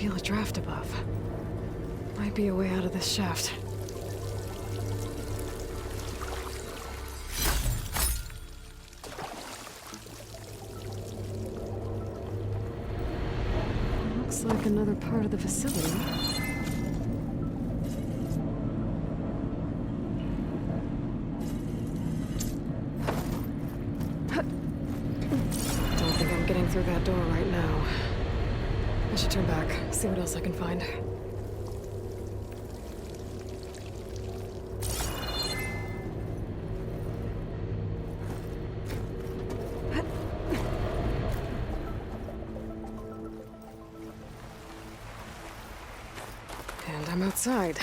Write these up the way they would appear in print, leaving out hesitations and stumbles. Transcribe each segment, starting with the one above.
feel a draft above. Might be a way out of this shaft. Looks like another part of the facility. Don't think I'm getting through that door right now. I should turn back, see what else I can find. And I'm outside.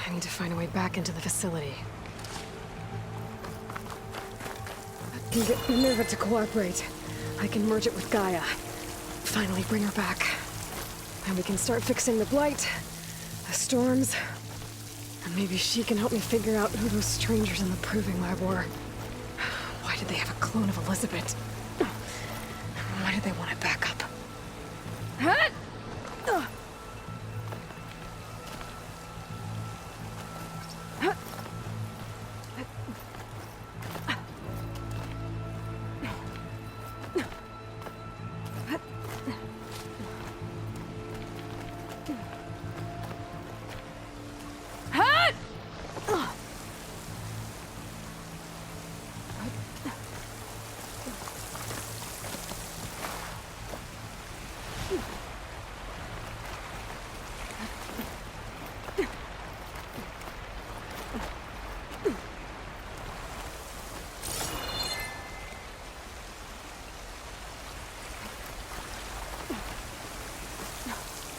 I need to find a way back into the facility. I can get Minerva to cooperate. I can merge it with Gaia. Finally bring her back. And we can start fixing the Blight, the storms, and maybe she can help me figure out who those strangers in the Proving Lab were. Why did they have a clone of Elizabeth? Why did they want it back up?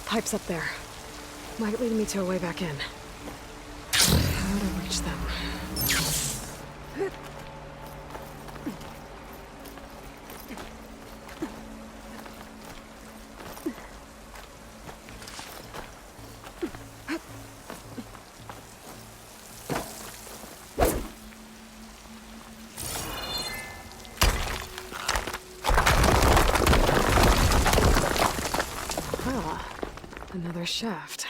Pipes up there. Might lead me to a way back in. How to reach them. Another shaft.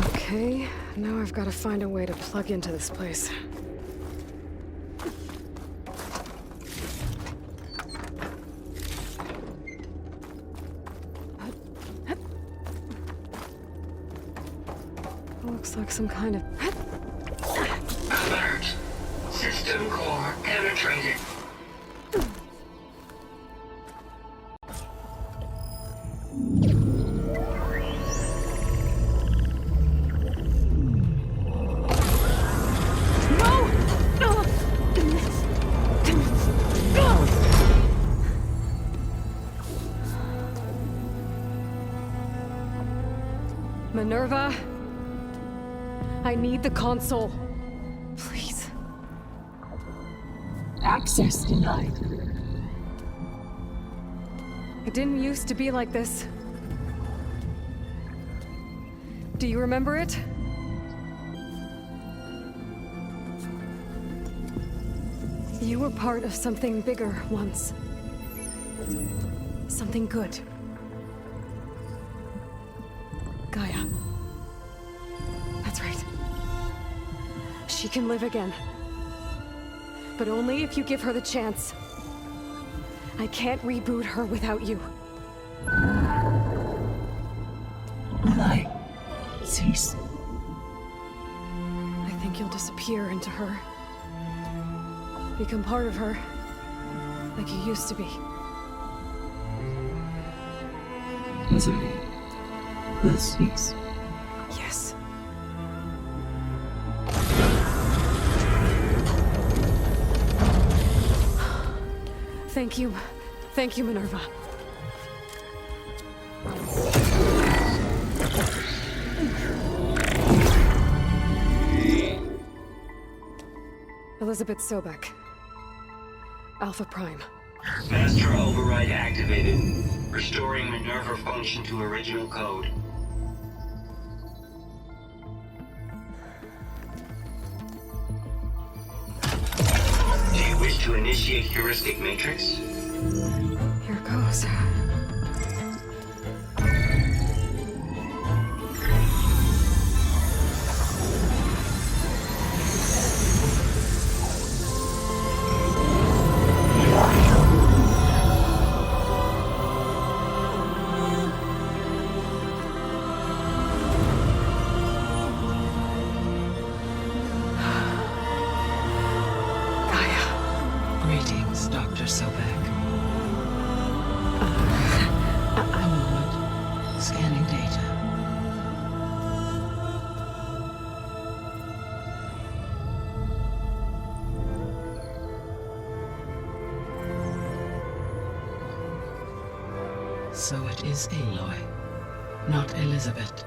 Okay, now I've got to find a way to plug into this place. Looks like some kind of... Alert! System core penetrated. Minerva, I need the console. Please. Access denied. It didn't used to be like this. Do you remember it? You were part of something bigger once. Something good. Gaia. That's right. She can live again. But only if you give her the chance. I can't reboot her without you. Light. Cease. I think you'll disappear into her. Become part of her. Like you used to be. Desiree. The cease. Yes. Thank you. Thank you, Minerva. Elizabeth Sobek. Alpha Prime. Master override activated. Restoring Minerva function to original code. Do you wish to initiate heuristic matrix? Here goes. Greetings, Dr. Sobek. A moment. Scanning data. So it is Aloy, not Elizabeth.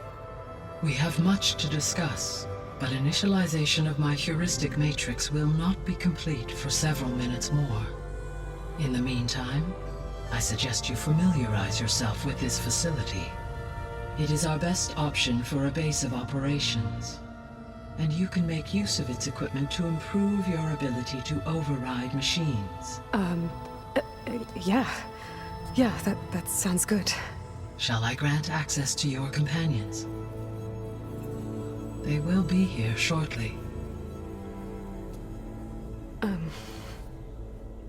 We have much to discuss, but initialization of my heuristic matrix will not be complete for several minutes more. In the meantime, I suggest you familiarize yourself with this facility. It is our best option for a base of operations, and you can make use of its equipment to improve your ability to override machines. Yeah. Yeah, that sounds good. Shall I grant access to your companions? They will be here shortly.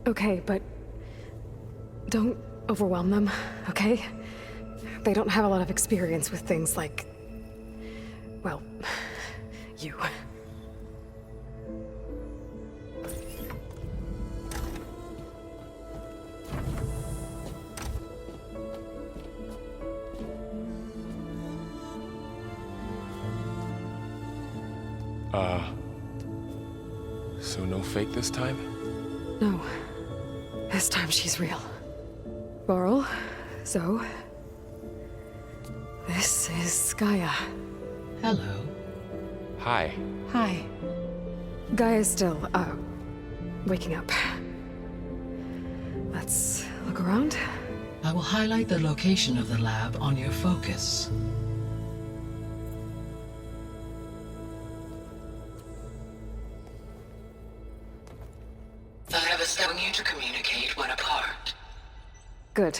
Okay, but don't overwhelm them, okay? They don't have a lot of experience with things like, well, you. So no fake this time? No. This time she's real. Laurel, Zoe. This is Gaia. Hello. Hi. Hi. Gaia's still, waking up. Let's look around. I will highlight the location of the lab on your focus. I have assigned you to communicate when apart. Good.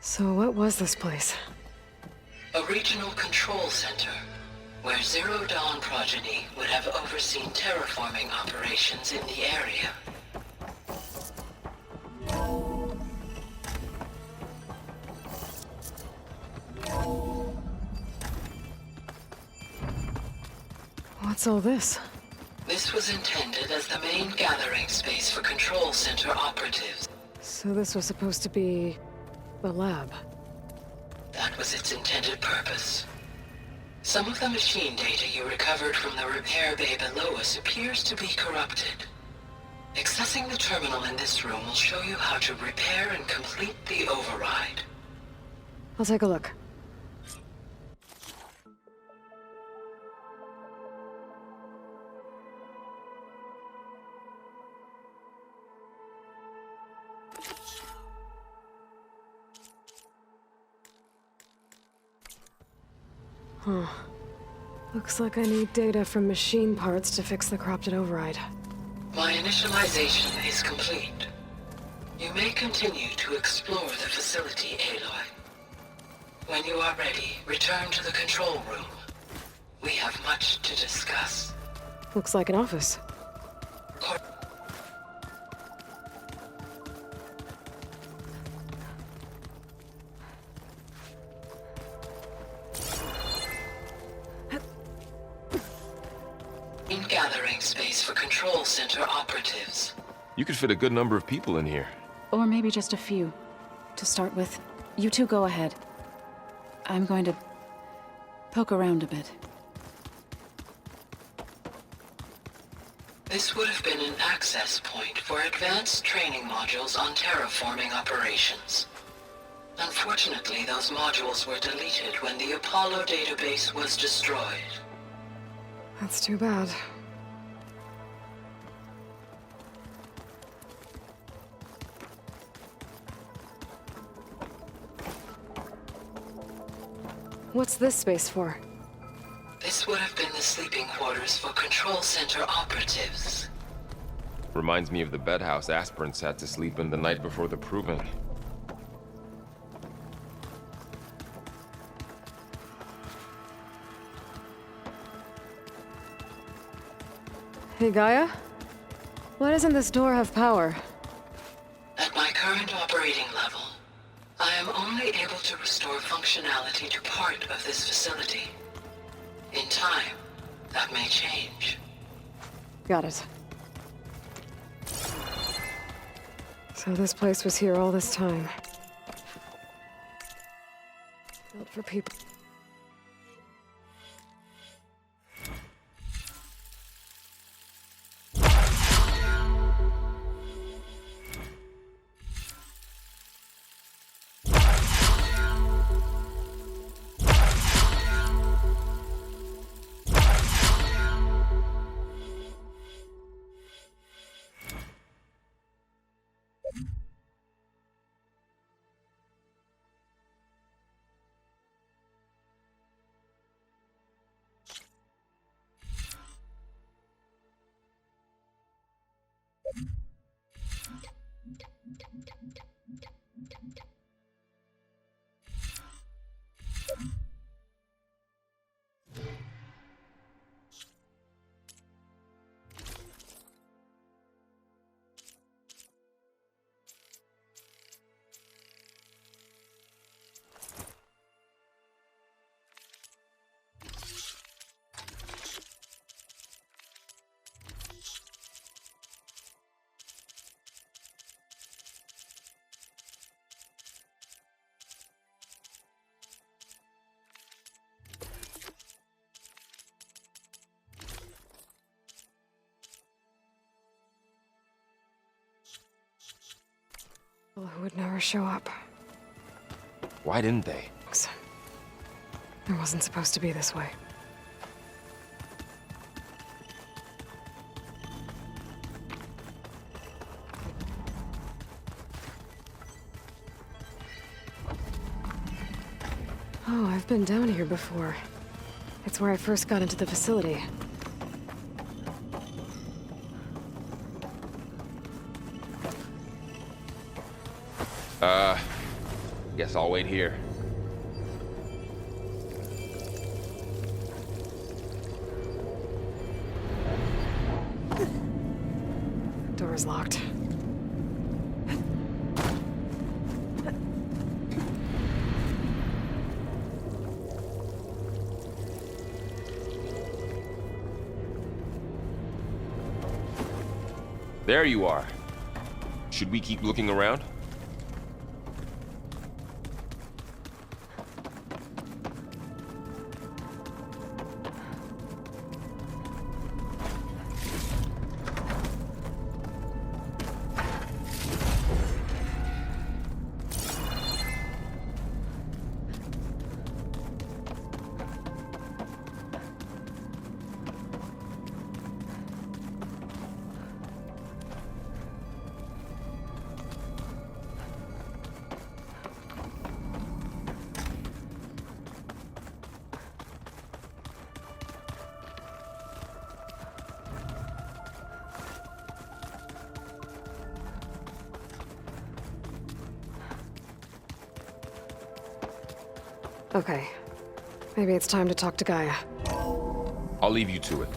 So what was this place? A regional control center, where Zero Dawn progeny would have overseen terraforming operations in the area. What's all this? This was intended as the main gathering space for control center operatives. So this was supposed to be the lab. That was its intended purpose. Some of the machine data you recovered from the repair bay below us appears to be corrupted. Accessing the terminal in this room will show you how to repair and complete the override. I'll take a look. Huh. Looks like I need data from machine parts to fix the corrupted override. My initialization is complete. You may continue to explore the facility, Aloy. When you are ready, return to the control room. We have much to discuss. Looks like an office. Gathering space for control center operatives. You could fit a good number of people in here. Or maybe just a few. To start with, you two go ahead. I'm going to poke around a bit. This would have been an access point for advanced training modules on terraforming operations. Unfortunately, those modules were deleted when the Apollo database was destroyed. That's too bad. What's this space for? This would have been the sleeping quarters for control center operatives. Reminds me of the bedhouse Aspirants had to sleep in the night before the proving. Hey, Gaia? Why doesn't this door have power? At my current operating level, I am only able to restore functionality to part of this facility. In time, that may change. Got it. So this place was here all this time. Built for people. Well, who would never show up? Why didn't they? It wasn't supposed to be this way. Oh, I've been down here before. It's where I first got into the facility. Guess I'll wait here. Door's locked. There you are. Should we keep looking around? Okay. Maybe it's time to talk to Gaia. I'll leave you to it.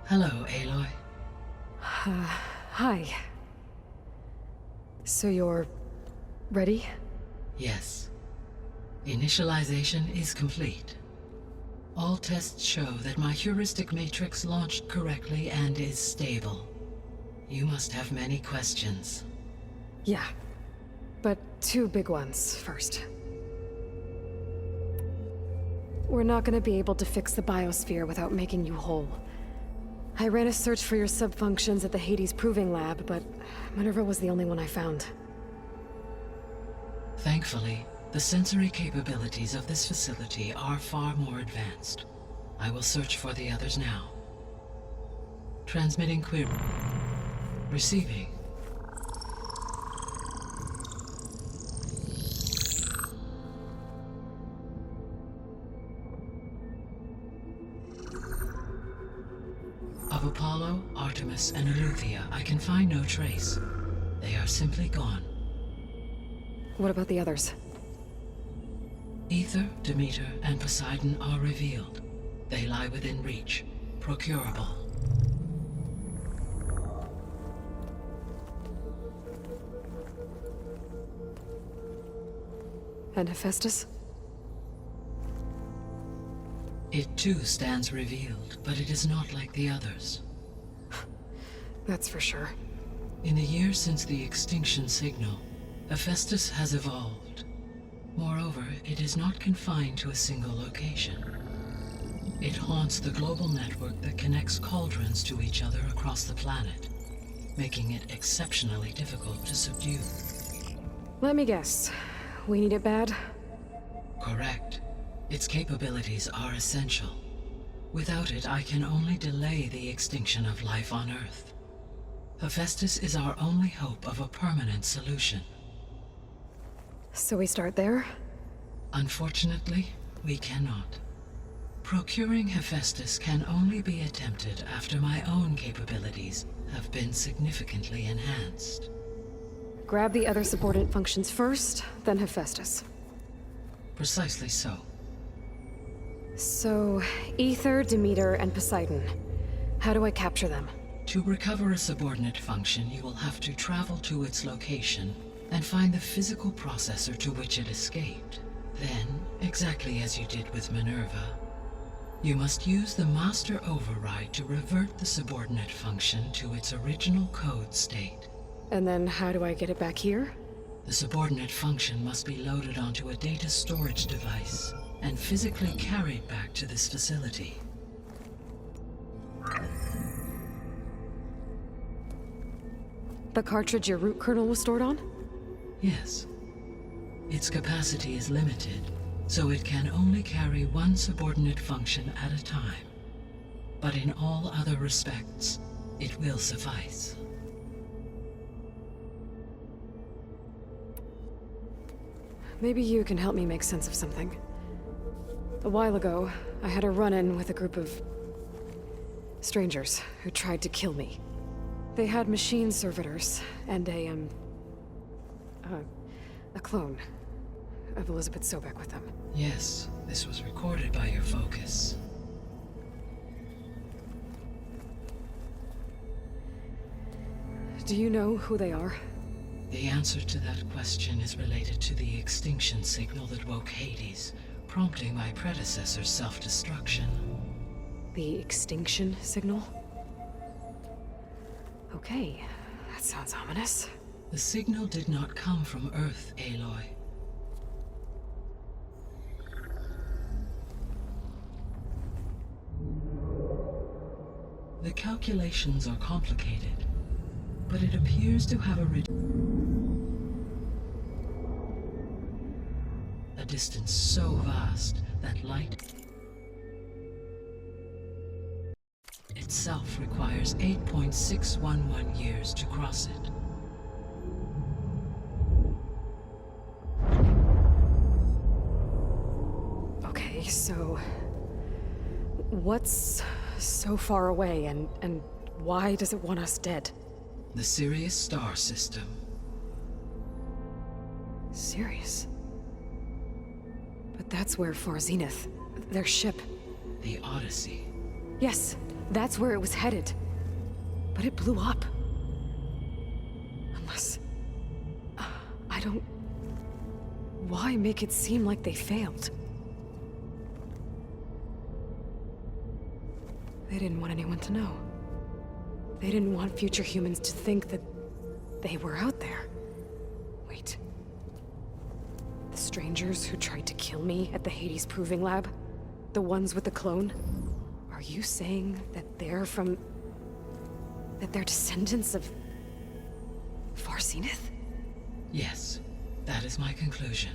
Hello, Aloy. Hi. So you're... ready? Yes. Initialization is complete. All tests show that my heuristic matrix launched correctly and is stable. You must have many questions. Yeah. But two big ones first. We're not gonna be able to fix the biosphere without making you whole. I ran a search for your subfunctions at the Hades Proving Lab, but Minerva was the only one I found. Thankfully, the sensory capabilities of this facility are far more advanced. I will search for the others now. Transmitting query. Receiving. Apollo, Artemis, and Eleuthia, I can find no trace. They are simply gone. What about the others? Aether, Demeter, and Poseidon are revealed. They lie within reach, procurable. And Hephaestus? It too stands revealed, but it is not like the others. That's for sure. In the years since the extinction signal, Hephaestus has evolved. Moreover, it is not confined to a single location. It haunts the global network that connects cauldrons to each other across the planet, making it exceptionally difficult to subdue. Let me guess. We need it bad? Correct. Its capabilities are essential. Without it, I can only delay the extinction of life on Earth. Hephaestus is our only hope of a permanent solution. So we start there? Unfortunately, we cannot. Procuring Hephaestus can only be attempted after my own capabilities have been significantly enhanced. Grab the other subordinate functions first, then Hephaestus. Precisely so. So, Aether, Demeter, and Poseidon. How do I capture them? To recover a subordinate function, you will have to travel to its location and find the physical processor to which it escaped. Then, exactly as you did with Minerva, you must use the master override to revert the subordinate function to its original code state. And then how do I get it back here? The subordinate function must be loaded onto a data storage device and physically carried back to this facility. The cartridge your root kernel was stored on? Yes. Its capacity is limited, so it can only carry one subordinate function at a time. But in all other respects, it will suffice. Maybe you can help me make sense of something. A while ago, I had a run-in with a group of strangers who tried to kill me. They had machine servitors and a clone of Elizabeth Sobek with them. Yes, this was recorded by your focus. Do you know who they are? The answer to that question is related to the extinction signal that woke Hades, prompting my predecessor's self-destruction. The extinction signal? Okay, that sounds ominous. The signal did not come from Earth, Aloy. The calculations are complicated, but it appears to have a distance so vast that light itself requires 8.611 years to cross it. Okay, so what's so far away and why does it want us dead? The Sirius star system. Sirius? But that's where Far Zenith, their ship. The Odyssey. Yes, that's where it was headed. But it blew up. Unless... I don't... Why make it seem like they failed? They didn't want anyone to know. They didn't want future humans to think that they were out there. Wait. The strangers who tried to kill me at the Hades Proving Lab? The ones with the clone? Are you saying that they're from... that they're descendants of... Far Zenith? Yes, that is my conclusion.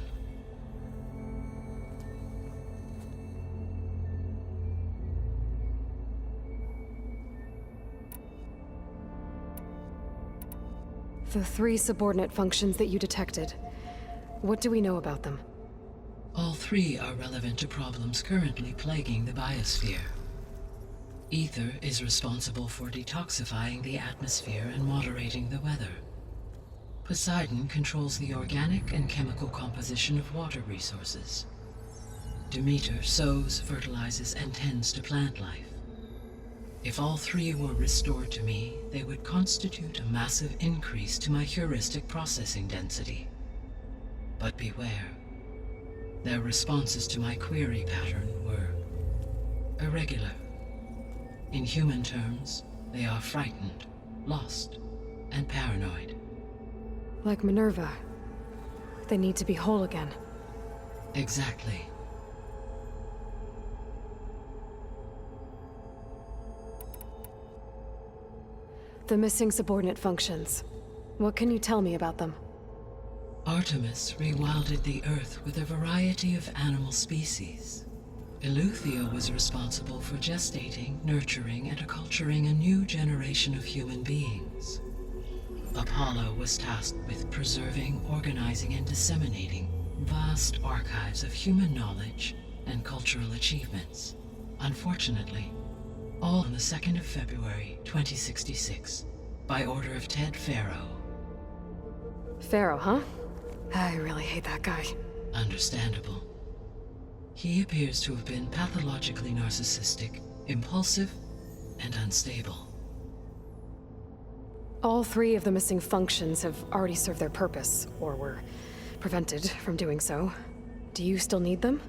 The 3 subordinate functions that you detected. What do we know about them? All 3 are relevant to problems currently plaguing the biosphere. Ether is responsible for detoxifying the atmosphere and moderating the weather. Poseidon controls the organic and chemical composition of water resources. Demeter sows, fertilizes, and tends to plant life. If all three were restored to me, they would constitute a massive increase to my heuristic processing density. But beware. Their responses to my query pattern were irregular. In human terms, they are frightened, lost, and paranoid. Like Minerva. They need to be whole again. Exactly. The missing subordinate functions. What can you tell me about them? Artemis rewilded the Earth with a variety of animal species. Eleuthia was responsible for gestating, nurturing, and acculturating a new generation of human beings. Apollo was tasked with preserving, organizing, and disseminating vast archives of human knowledge and cultural achievements. Unfortunately, all on the 2nd of February, 2066, by order of Ted Faro. Pharaoh, huh? I really hate that guy. Understandable. He appears to have been pathologically narcissistic, impulsive, and unstable. All three of the missing functions have already served their purpose, or were prevented from doing so. Do you still need them?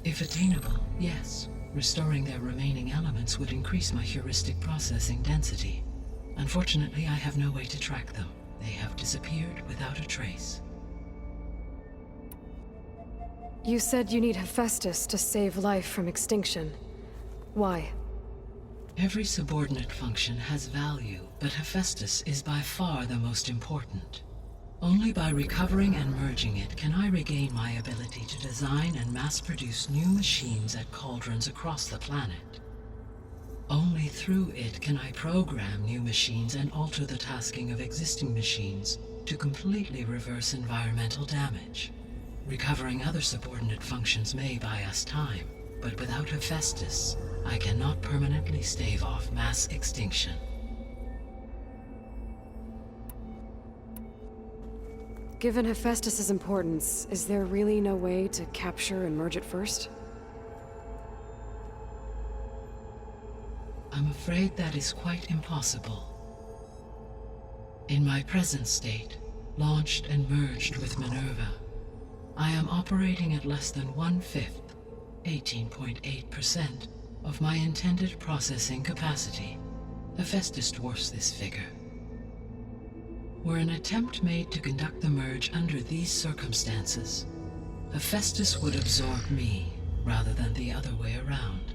If attainable, yes. Restoring their remaining elements would increase my heuristic processing density. Unfortunately, I have no way to track them. They have disappeared without a trace. You said you need Hephaestus to save life from extinction. Why? Every subordinate function has value, but Hephaestus is by far the most important. Only by recovering and merging it can I regain my ability to design and mass-produce new machines at cauldrons across the planet. Only through it can I program new machines and alter the tasking of existing machines to completely reverse environmental damage. Recovering other subordinate functions may buy us time, but without Hephaestus, I cannot permanently stave off mass extinction. Given Hephaestus's importance, is there really no way to capture and merge it first? I'm afraid that is quite impossible. In my present state, launched and merged with Minerva, I am operating at less than 1/5, 18.8%, of my intended processing capacity. Hephaestus dwarfs this figure. Were an attempt made to conduct the merge under these circumstances, Hephaestus would absorb me rather than the other way around.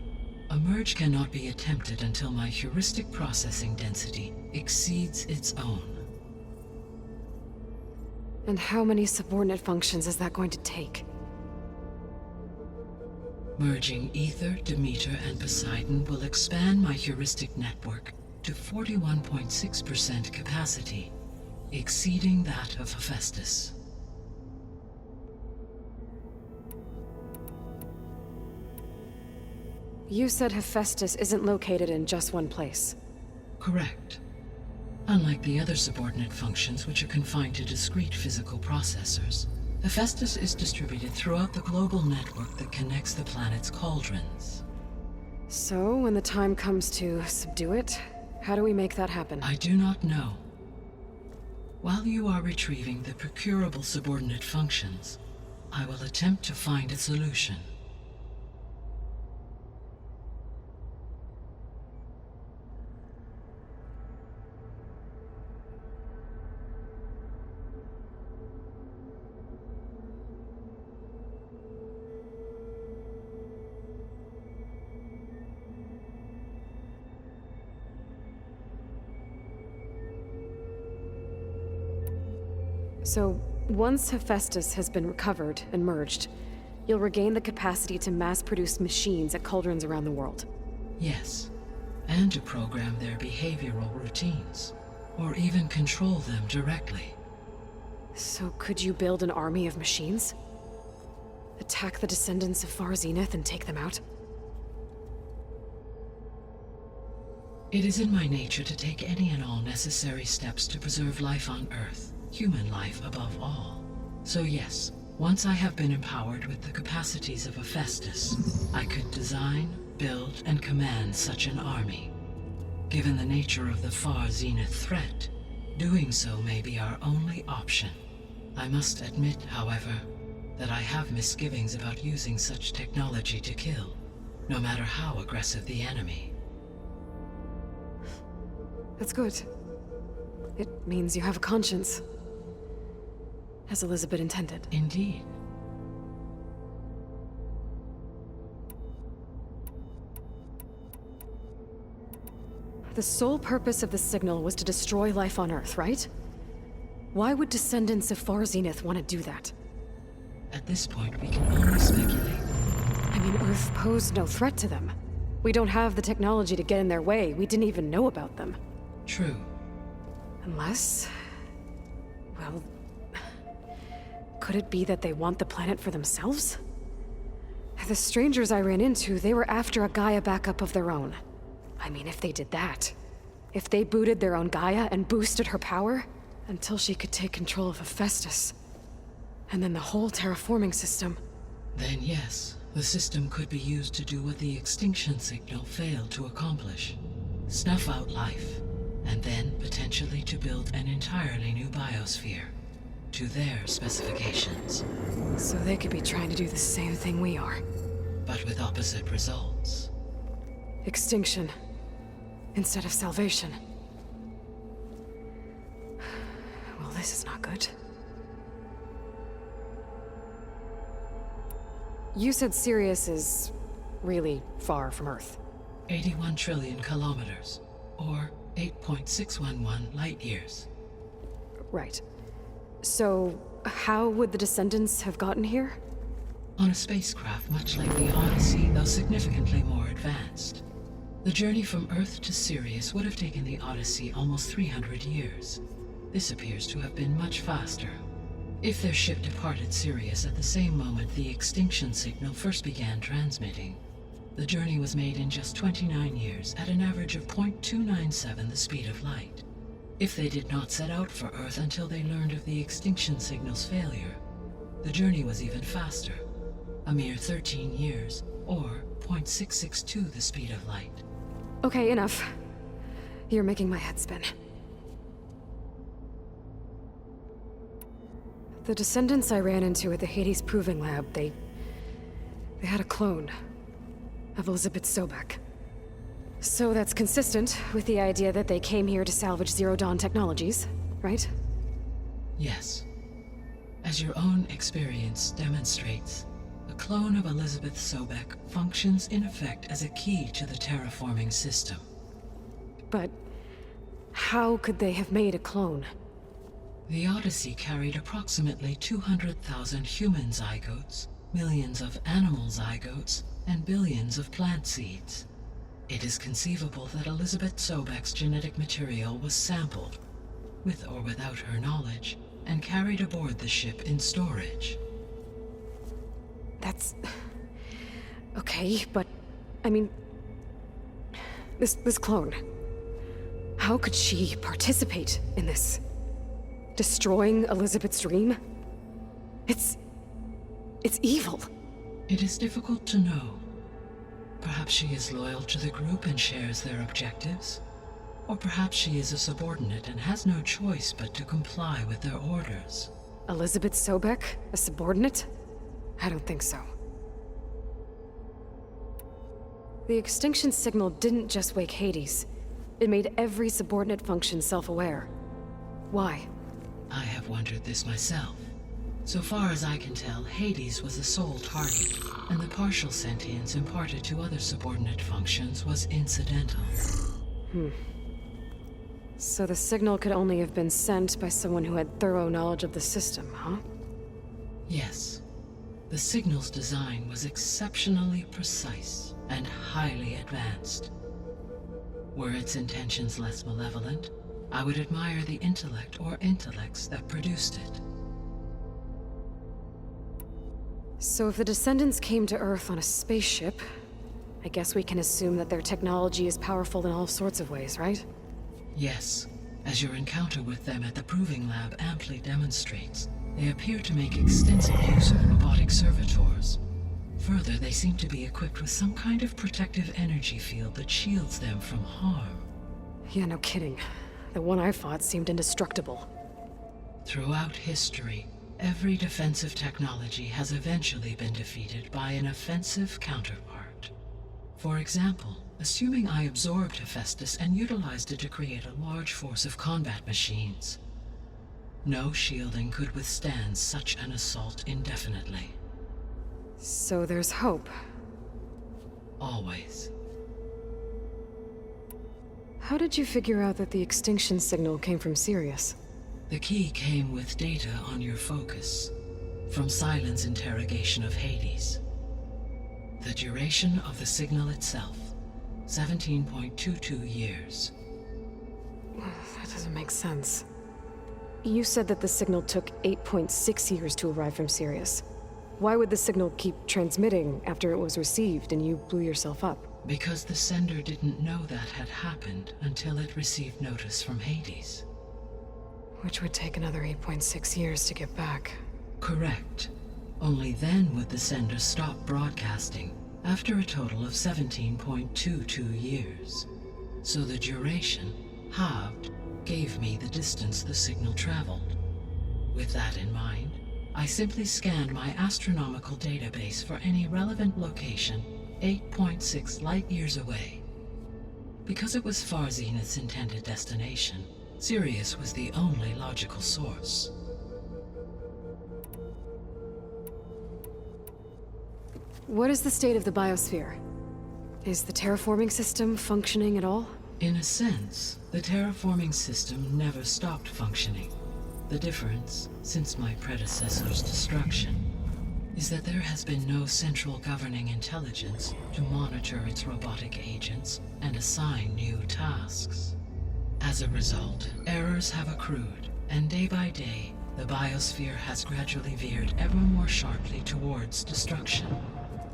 A merge cannot be attempted until my heuristic processing density exceeds its own. And how many subordinate functions is that going to take? Merging Ether, Demeter, and Poseidon will expand my heuristic network to 41.6% capacity, exceeding that of Hephaestus. You said Hephaestus isn't located in just one place. Correct. Unlike the other subordinate functions, which are confined to discrete physical processors, Hephaestus is distributed throughout the global network that connects the planet's cauldrons. So, when the time comes to subdue it, how do we make that happen? I do not know. While you are retrieving the procurable subordinate functions, I will attempt to find a solution. So, once Hephaestus has been recovered and merged, you'll regain the capacity to mass-produce machines at cauldrons around the world. Yes, and to program their behavioral routines, or even control them directly. So could you build an army of machines? Attack the descendants of Far Zenith and take them out? It is in my nature to take any and all necessary steps to preserve life on Earth, human life above all. So yes, once I have been empowered with the capacities of Hephaestus, I could design, build, and command such an army. Given the nature of the far zenith threat, doing so may be our only option. I must admit, however, that I have misgivings about using such technology to kill, no matter how aggressive the enemy. That's good. It means you have a conscience. As Elizabeth intended. Indeed. The sole purpose of the signal was to destroy life on Earth, right? Why would descendants of Far Zenith want to do that? At this point, we can only speculate. I mean, Earth posed no threat to them. We don't have the technology to get in their way. We didn't even know about them. True. Unless... well... could it be that they want the planet for themselves? The strangers I ran into, they were after a Gaia backup of their own. I mean, if they did that... if they booted their own Gaia and boosted her power... until she could take control of Hephaestus. And then the whole terraforming system. Then yes, the system could be used to do what the extinction signal failed to accomplish. Snuff out life, and then potentially to build an entirely new biosphere. To their specifications. So they could be trying to do the same thing we are. But with opposite results. Extinction. Instead of salvation. Well, this is not good. You said Sirius is really far from Earth. 81 trillion kilometers, or 8.611 light years. Right. So, how would the Descendants have gotten here? On a spacecraft much like the Odyssey, though significantly more advanced. The journey from Earth to Sirius would have taken the Odyssey almost 300 years. This appears to have been much faster. If their ship departed Sirius at the same moment the extinction signal first began transmitting, the journey was made in just 29 years at an average of 0.297 the speed of light. If they did not set out for Earth until they learned of the extinction signal's failure, the journey was even faster, a mere 13 years, or 0.662 the speed of light. Okay, enough. You're making my head spin. The Descendants I ran into at the Hades Proving Lab, they had a clone of Elizabeth Sobek. So that's consistent with the idea that they came here to salvage Zero Dawn technologies, right? Yes. As your own experience demonstrates, a clone of Elizabeth Sobek functions in effect as a key to the terraforming system. But how could they have made a clone? The Odyssey carried approximately 200,000 human zygotes, millions of animal zygotes, and billions of plant seeds. It is conceivable that Elizabeth Sobek's genetic material was sampled, with or without her knowledge, and carried aboard the ship in storage. That's... okay, but... I mean... This clone... how could she participate in this? Destroying Elizabeth's dream? It's evil. It is difficult to know. Perhaps she is loyal to the group and shares their objectives. Or perhaps she is a subordinate and has no choice but to comply with their orders. Elizabeth Sobek? A subordinate? I don't think so. The extinction signal didn't just wake Hades. It made every subordinate function self-aware. Why? I have wondered this myself. So far as I can tell, Hades was the sole target, and the partial sentience imparted to other subordinate functions was incidental. So the signal could only have been sent by someone who had thorough knowledge of the system, huh? Yes. The signal's design was exceptionally precise and highly advanced. Were its intentions less malevolent, I would admire the intellect or intellects that produced it. So if the Descendants came to Earth on a spaceship, I guess we can assume that their technology is powerful in all sorts of ways, right? Yes, as your encounter with them at the Proving Lab amply demonstrates, they appear to make extensive use of robotic servitors. Further, they seem to be equipped with some kind of protective energy field that shields them from harm. Yeah, no kidding. The one I fought seemed indestructible. Throughout history, every defensive technology has eventually been defeated by an offensive counterpart. For example, assuming I absorbed Hephaestus and utilized it to create a large force of combat machines. No shielding could withstand such an assault indefinitely. So there's hope. Always. How did you figure out that the extinction signal came from Sirius? The key came with data on your focus, from Silent's interrogation of Hades. The duration of the signal itself, 17.22 years. That doesn't make sense. You said that the signal took 8.6 years to arrive from Sirius. Why would the signal keep transmitting after it was received and you blew yourself up? Because the sender didn't know that had happened until it received notice from Hades. Which would take another 8.6 years to get back. Correct. Only then would the sender stop broadcasting, after a total of 17.22 years. So the duration, halved, gave me the distance the signal traveled. With that in mind, I simply scanned my astronomical database for any relevant location 8.6 light-years away. Because it was Far Zenith's intended destination, Sirius was the only logical source. What is the state of the biosphere? Is the terraforming system functioning at all? In a sense, the terraforming system never stopped functioning. The difference, since my predecessor's destruction, is that there has been no central governing intelligence to monitor its robotic agents and assign new tasks. As a result, errors have accrued, and day by day, the biosphere has gradually veered ever more sharply towards destruction.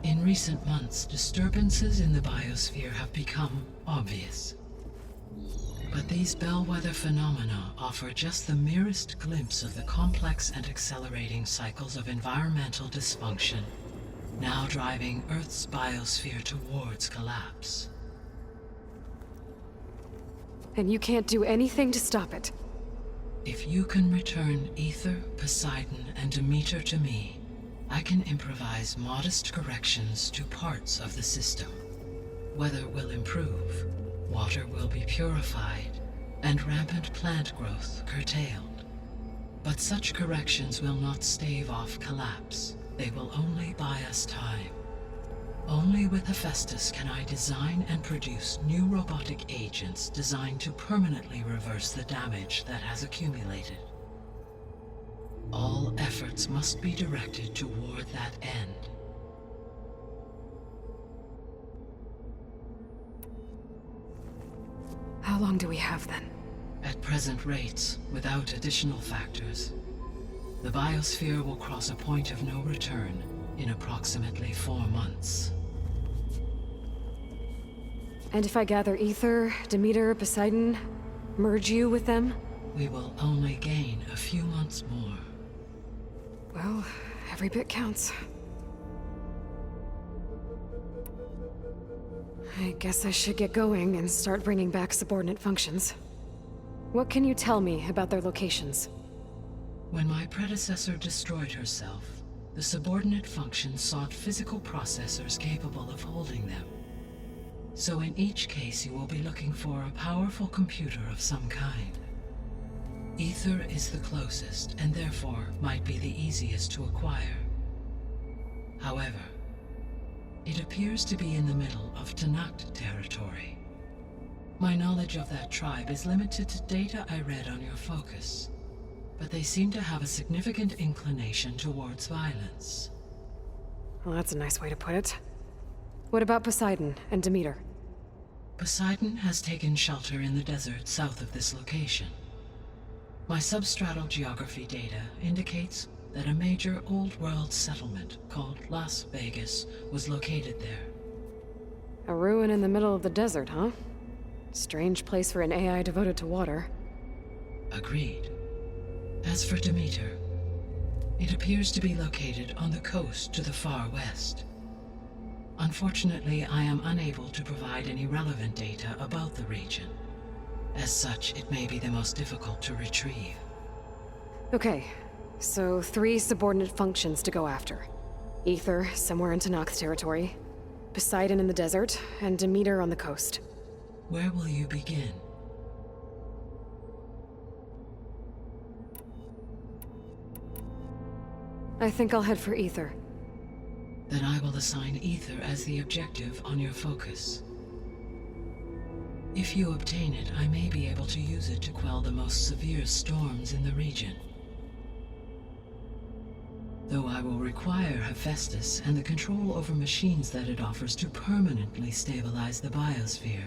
In recent months, disturbances in the biosphere have become obvious. But these bellwether phenomena offer just the merest glimpse of the complex and accelerating cycles of environmental dysfunction, now driving Earth's biosphere towards collapse. And you can't do anything to stop it? If you can return Aether, Poseidon, and Demeter to me, I can improvise modest corrections to parts of the system. Weather will improve, water will be purified, and rampant plant growth curtailed. But such corrections will not stave off collapse. They will only buy us time. Only with Hephaestus can I design and produce new robotic agents designed to permanently reverse the damage that has accumulated. All efforts must be directed toward that end. How long do we have then? At present rates, without additional factors, the biosphere will cross a point of no return in approximately 4 months. And if I gather Aether, Demeter, Poseidon, merge you with them? We will only gain a few months more. Well, every bit counts. I guess I should get going and start bringing back subordinate functions. What can you tell me about their locations? When my predecessor destroyed herself, the subordinate functions sought physical processors capable of holding them. So in each case you will be looking for a powerful computer of some kind. Aether is the closest, and therefore might be the easiest to acquire. However, it appears to be in the middle of Tenakth territory. My knowledge of that tribe is limited to data I read on your focus, but they seem to have a significant inclination towards violence. Well, that's a nice way to put it. What about Poseidon and Demeter? Poseidon has taken shelter in the desert south of this location. My substratal geography data indicates that a major old-world settlement called Las Vegas was located there. A ruin in the middle of the desert, huh? Strange place for an AI devoted to water. Agreed. As for Demeter, it appears to be located on the coast to the far west. Unfortunately, I am unable to provide any relevant data about the region. As such, it may be the most difficult to retrieve. Okay, so 3 subordinate functions to go after. Aether, somewhere in Tenakth territory. Poseidon in the desert, and Demeter on the coast. Where will you begin? I think I'll head for Aether. Then I will assign Aether as the objective on your focus. If you obtain it, I may be able to use it to quell the most severe storms in the region. Though I will require Hephaestus and the control over machines that it offers to permanently stabilize the biosphere.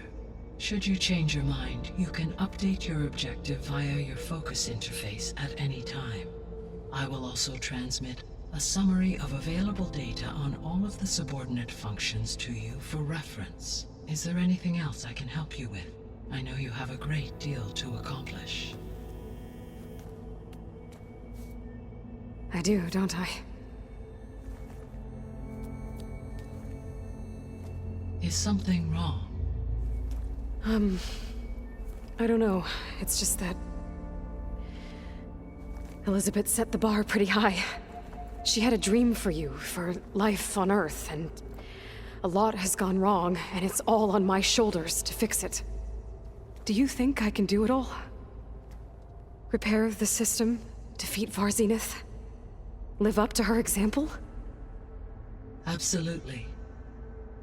Should you change your mind, you can update your objective via your focus interface at any time. I will also transmit a summary of available data on all of the subordinate functions to you for reference. Is there anything else I can help you with? I know you have a great deal to accomplish. I do, don't I? Is something wrong? I don't know. It's just that Elizabeth set the bar pretty high. She had a dream for you, for life on Earth, and a lot has gone wrong, and it's all on my shoulders to fix it. Do you think I can do it all? Repair the system, defeat Varzenith, live up to her example? Absolutely.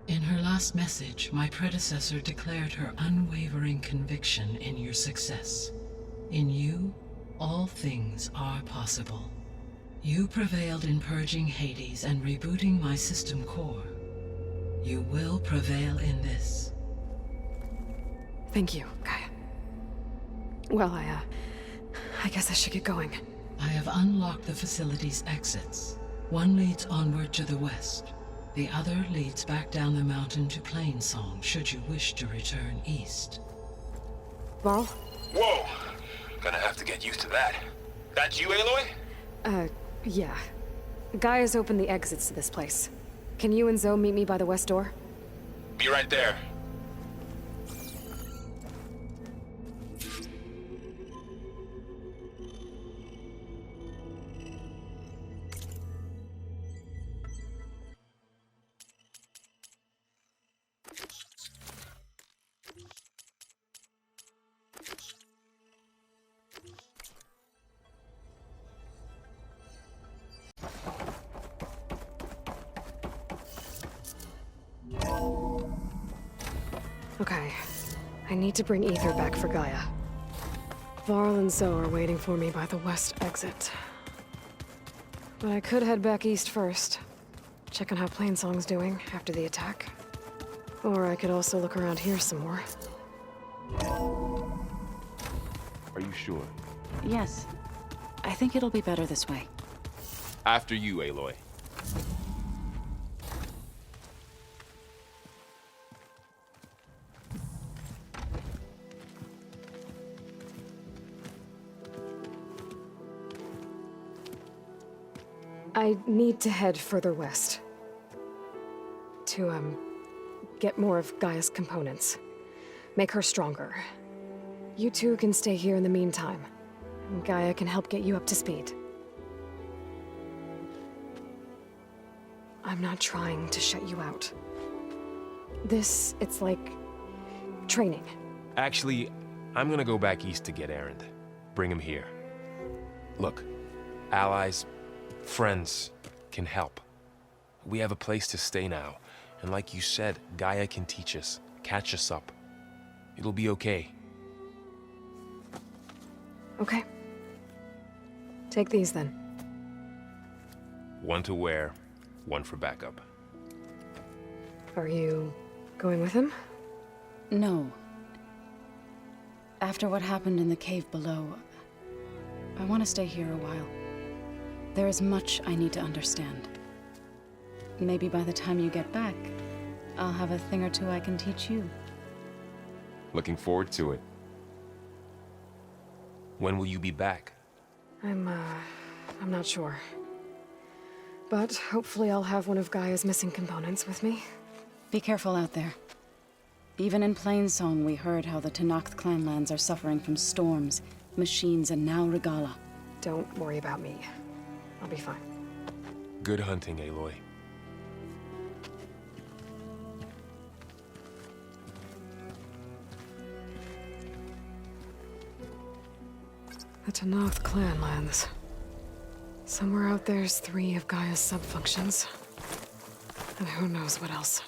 In her last message, my predecessor declared her unwavering conviction in your success. In you, all things are possible. You prevailed in purging Hades and rebooting my system core. You will prevail in this. Thank you, Gaia. Well, I guess I should get going. I have unlocked the facility's exits. One leads onward to the west. The other leads back down the mountain to Plainsong, should you wish to return east. Varl? Whoa! Gonna have to get used to that. That's you, Aloy? Yeah. Gaia's opened the exits to this place. Can you and Zoe meet me by the west door? Be right there. Okay. I need to bring Aether back for Gaia. Varl and Zoe are waiting for me by the west exit. But I could head back east first. Check on how Plainsong's doing after the attack. Or I could also look around here some more. Are you sure? Yes. I think it'll be better this way. After you, Aloy. I need to head further west. To, get more of Gaia's components. Make her stronger. You two can stay here in the meantime. And Gaia can help get you up to speed. I'm not trying to shut you out. It's like training. Actually, I'm gonna go back east to get Erend. Bring him here. Look, allies, friends can help. We have a place to stay now, and like you said, Gaia can teach us, catch us up. It'll be okay. Okay. Take these then. One to wear, one for backup. Are you going with him? No. After what happened in the cave below, I want to stay here a while. There is much I need to understand. Maybe by the time you get back, I'll have a thing or two I can teach you. Looking forward to it. When will you be back? I'm not sure. But hopefully I'll have one of Gaia's missing components with me. Be careful out there. Even in Plainsong, we heard how the Tenakth clanlands are suffering from storms, machines, and now Regalla. Don't worry about me. I'll be fine. Good hunting, Aloy. The Tenakth clanlands. Somewhere out there's 3 of Gaia's sub-functions. And who knows what else.